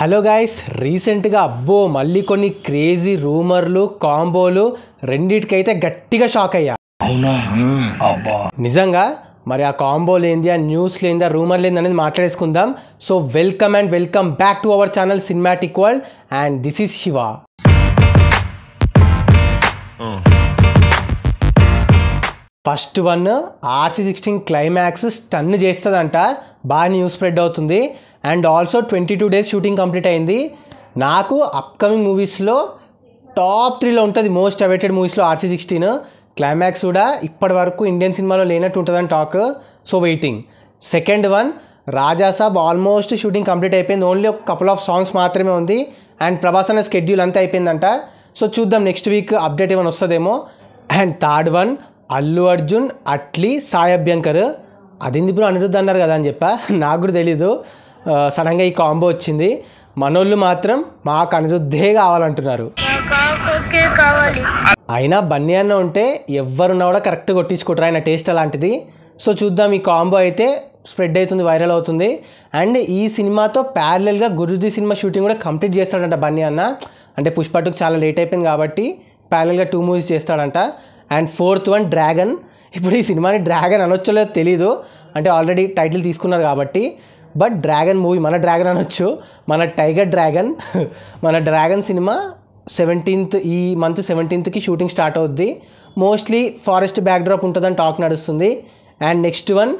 Hello guys, రీసెంట్గా మళ్ళీ కొన్ని క్రేజీ రూమర్లు కాంబోలు రెండిటికైతే గట్టిగా షాక్ అయ్యా. అవునా? నిజంగా మరి ఆ కాంబోలు ఏంది, ఆ న్యూస్లు ఏంది, ఆ రూమర్లు ఏంది అనేది మాట్లాడేసుకుందాం. So welcome back to our channel cinematic world and this is Shiva. First one, RC16 climax stun చేస్తుందంట, బాగా న్యూస్ స్ప్రెడ్ అవుతుంది. And also 22 days shooting complete అయింది. నాకు అప్కమింగ్ మూవీస్లో టాప్ 3లో ఉంటుంది, మోస్ట్ అవైటెడ్ మూవీస్లో RC16. క్లైమాక్స్ కూడా ఇప్పటి వరకు ఇండియన్ సినిమాలో లేనట్టు ఉంటుందని talk. So waiting. Second one, Rajasaab almost shooting complete అయిపోయింది, ఓన్లీ ఒక కపుల్ ఆఫ్ సాంగ్స్ మాత్రమే ఉంది. అండ్ ప్రభాస్ అనే స్కెడ్యూల్ అంతా అయిపోయిందంట. సో చూద్దాం నెక్స్ట్ వీక్ అప్డేట్ ఏమైనా వస్తుందేమో. And third one, Allu Arjun, Atlee, Sai Abhyankar. అదింది ఇప్పుడు అనిరుద్ధ్ అన్నారు కదా అని చెప్పా, నాకు కూడా తెలీదు. సడన్గా ఈ కాంబో వచ్చింది. మనోళ్ళు మాత్రం మాకు అనిరుద్ధే కావాలంటున్నారు. అయినా బన్నీ అన్న ఉంటే ఎవరున్నా కూడా కరెక్ట్గా కొట్టించుకుంటారు, ఆయన టేస్ట్ అలాంటిది. సో చూద్దాం, ఈ కాంబో అయితే స్ప్రెడ్ అవుతుంది, వైరల్ అవుతుంది. అండ్ ఈ సినిమాతో ప్యారలల్గా గురుజీ సినిమా షూటింగ్ కూడా కంప్లీట్ చేస్తాడంట బన్నీ అన్న. అంటే పుష్ప 2కి చాలా లేట్ అయిపోయింది కాబట్టి ప్యారలల్గా 2 movies చేస్తాడంట. And fourth one, dragon. ఇప్పుడు ఈ సినిమాని డ్రాగన్ అనొచ్చో లేదో తెలీదు, అంటే ఆల్రెడీ టైటిల్ తీసుకున్నారు కాబట్టి. బట్ డ్రాగన్ మూవీ, మన డ్రాగన్ అనొచ్చు, మన టైగర్ డ్రాగన్. మన డ్రాగన్ సినిమా 17th, ఈ మంత్ 17th షూటింగ్ స్టార్ట్ అవుద్ది. మోస్ట్లీ ఫారెస్ట్ బ్యాక్డ్రాప్ ఉంటుందని టాక్ నడుస్తుంది. And next one,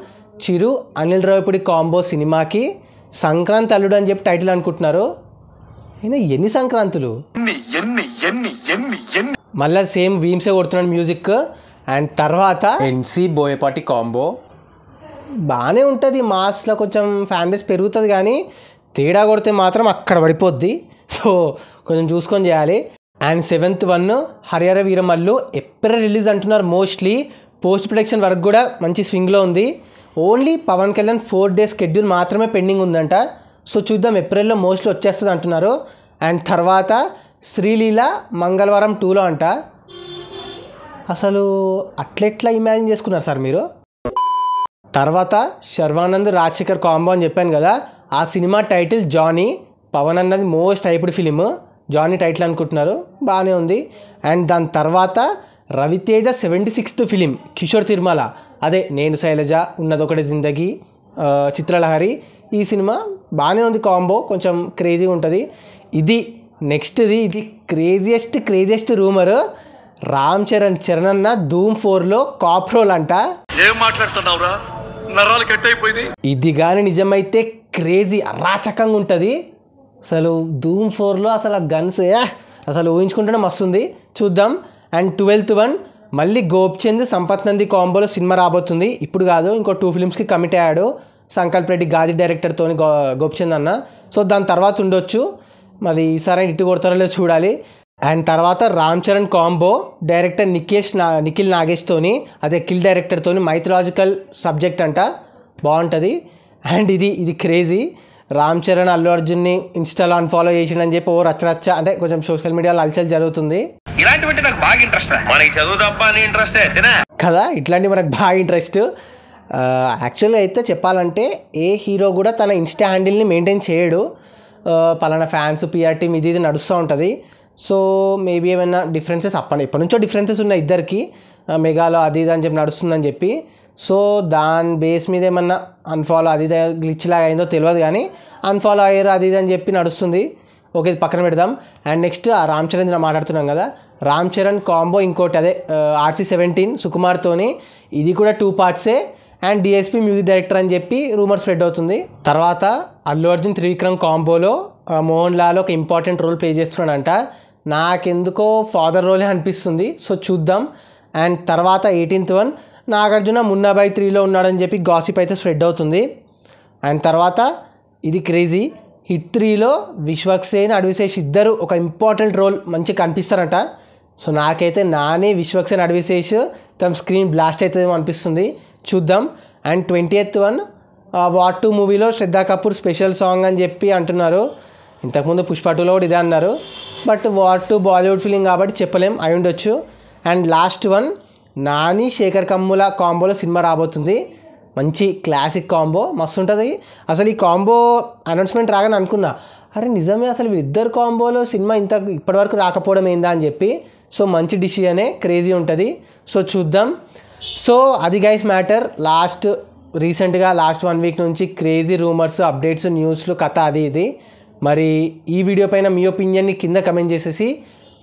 Chiru Anil Ravipudi combo సినిమాకి సంక్రాంతి అల్లుడు అని చెప్పి టైటిల్ అనుకుంటున్నారు. అయినా ఎన్ని సంక్రాంతులు, మళ్ళీ సేమ్ భీమ్సే కొడుతున్నాడు మ్యూజిక్. అండ్ తర్వాత ఎన్సీ బోయపాటి కాంబో బాగానే ఉంటుంది, మాస్లో కొంచెం ఫ్యాన్ బేస్ పెరుగుతుంది, కానీ తేడా కొడితే మాత్రం అక్కడ పడిపోద్ది. సో కొంచెం చూసుకొని చేయాలి. And seventh one, Harihara Veeramallu April release అంటున్నారు. మోస్ట్లీ పోస్ట్ ప్రొడక్షన్ వర్క్ కూడా మంచి స్వింగ్లో ఉంది. Only Pawan Kalyan 4 days schedule మాత్రమే పెండింగ్ ఉందంట. సో చూద్దాం, ఏప్రిల్లో మోస్ట్లీ వచ్చేస్తుంది అంటున్నారు. అండ్ తర్వాత శ్రీలీల మంగళవారం 2లో అంట. అసలు అట్లెట్లా ఇమాజిన్ చేసుకున్నారు సార్ మీరు? తర్వాత శర్వానంద్ రాజశేఖర్ కాంబో అని చెప్పాను కదా, ఆ సినిమా టైటిల్ జానీ. పవన్ అన్నది most hyped film, Johnny title అనుకుంటున్నారు, బాగానే ఉంది. అండ్ దాని తర్వాత రవితేజ 76th ఫిలిం కిషోర్ తిరుమల, అదే నేను శైలజ, ఉన్నదొకటి జిందగీ, చిత్రలహరి. ఈ సినిమా బాగానే ఉంది, కాంబో కొంచెం క్రేజీగా ఉంటుంది. ఇది నెక్స్ట్ది, ఇది క్రేజియస్ట్ రూమర్, రామ్ చరణ్ అన్న ధూమ్ 4లో కాప్ రోల్ అంట. ఏం మాట్లాడుతున్నావురా, నరాలు కట్ అయిపోయింది. ఇది కానీ నిజమైతే క్రేజీ అరాచకంగా ఉంటుంది. అసలు ధూమ్ 4లో అసలు ఆ గన్స్ అసలు ఊహించుకుంటేనే మస్తుంది, చూద్దాం. అండ్ 12th వన్, మళ్ళీ గోపిచంద్ సంపత్ నంది కాంబోలో సినిమా రాబోతుంది. ఇప్పుడు కాదు, ఇంకో 2 filmsకి కమిట్ అయ్యాడు సంకల్ప్ రెడ్డి గాది డైరెక్టర్తో గోపిచంద్ అన్న. సో దాని తర్వాత ఉండొచ్చు, మరి ఈసారి ఇటు కొడతారో లేదో చూడాలి. అండ్ తర్వాత రామ్ చరణ్ కాంబో డైరెక్టర్ నిఖిల్ నాగేష్తోని, అదే కిల్ డైరెక్టర్తోని, మైథలాజికల్ సబ్జెక్ట్ అంట, బాగుంటుంది. అండ్ ఇది క్రేజీ, రామ్ చరణ్ అల్లు అర్జున్ని ఇన్స్టాలో అన్ఫాలో చేసిండని చెప్పి ఓ రచ్చ, అంటే కొంచెం సోషల్ మీడియాలో అలచల్ జరుగుతుంది. ఇలాంటివంటే నాకు బాగా ఇంట్రెస్ట్, మనకి చదువు తప్ప ఇంట్రెస్ట్ కదా, ఇట్లాంటివి మనకు బాగా ఇంట్రెస్ట్. యాక్చువల్గా అయితే చెప్పాలంటే ఏ హీరో కూడా తన ఇన్స్టా హ్యాండిల్ని మెయింటైన్ చేయడు, పలానా ఫ్యాన్స్ పిఆర్ టీమ్ ఇది నడుస్తూ ఉంటుంది. సో మేబీ ఏమైనా డిఫరెన్సెస్ ఎప్పటి నుంచో డిఫరెన్సెస్ ఉన్నాయి ఇద్దరికి, మెగాలో అది ఇది అని చెప్పి నడుస్తుందని చెప్పి. సో దాని బేస్ మీద ఏమన్నా అన్ఫాలో అది గ్లిచ్ లాగా అయిందో తెలియదు, కానీ అన్ఫాలో అయ్యారు అది ఇది అని చెప్పి నడుస్తుంది. ఓకే, పక్కన పెడదాం. అండ్ నెక్స్ట్ ఆ రామ్ చరణ్ మాట్లాడుతున్నాం కదా, రామ్ చరణ్ కాంబో ఇంకోటి, అదే RC17 సుకుమార్తోని, ఇది కూడా 2 parts. And DSP music director అని చెప్పి రూమర్ స్ప్రెడ్ అవుతుంది. తర్వాత అల్లు అర్జున్ త్రివిక్రమ్ కాంబోలో మోహన్ లాల్ ఒక ఇంపార్టెంట్ రోల్ ప్లే చేస్తున్నాడంట. నాకెందుకో ఫాదర్ రోలే అనిపిస్తుంది, సో చూద్దాం. అండ్ తర్వాత 18th వన్, నాగార్జున మున్నాబాయ్ 3లో ఉన్నాడని చెప్పి గాసిప్ అయితే స్ప్రెడ్ అవుతుంది. అండ్ తర్వాత ఇది క్రేజీ, హిట్ 3లో విశ్వక్సేన్ అడ్విశేష్ ఇద్దరు ఒక ఇంపార్టెంట్ రోల్ మంచిగా కనిపిస్తారంట. సో నాకైతే నాని విశ్వక్సేన్ అడ్విశేష్ తమ స్క్రీన్ బ్లాస్ట్ అవుతుందేమో అనిపిస్తుంది, చూద్దాం. అండ్ 20th వన్, వార్ 2 మూవీలో శ్రద్ధా కపూర్ స్పెషల్ సాంగ్ అని చెప్పి అంటున్నారు. ఇంతకుముందు పుష్ప 2లో కూడా ఇదే అన్నారు, బట్ వార్ 2 బాలీవుడ్ ఫిలిం కాబట్టి చెప్పలేం, అయి ఉండొచ్చు. And last one, Nani Sekhar Kammula కాంబోలో సినిమా రాబోతుంది. మంచి క్లాసిక్ కాంబో మస్తు ఉంటుంది. అసలు ఈ కాంబో అనౌన్స్మెంట్ రాగానే అనుకున్నా అరే నిజమే అసలు వీళ్ళిద్దరు కాంబోలో సినిమా ఇంత ఇప్పటివరకు రాకపోవడం ఏందా అని చెప్పి. సో మంచి డిసిజనే, క్రేజీ ఉంటుంది. సో చూద్దాం. సో అది గైస్ మ్యాటర్. రీసెంట్గా లాస్ట్ 1 వీక్ నుంచి క్రేజీ రూమర్స్, అప్డేట్స్, న్యూస్లు, కథ అది ఇది. మరి ఈ వీడియో పైన మీ ఒపీనియన్ని కింద కమెంట్ చేసేసి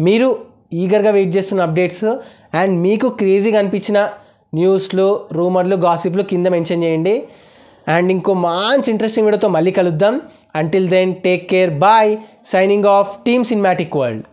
మీరు ఈగర్గా వెయిట్ చేస్తున్న అప్డేట్స్ అండ్ మీకు క్రేజీగా అనిపించిన న్యూస్లు, రూమర్లు, గాసిప్లు కింద మెన్షన్ చేయండి. అండ్ ఇంకో మంచి ఇంట్రెస్టింగ్ వీడియోతో మళ్ళీ కలుద్దాం. Until then take care, bye. Signing off Team Cinematic world.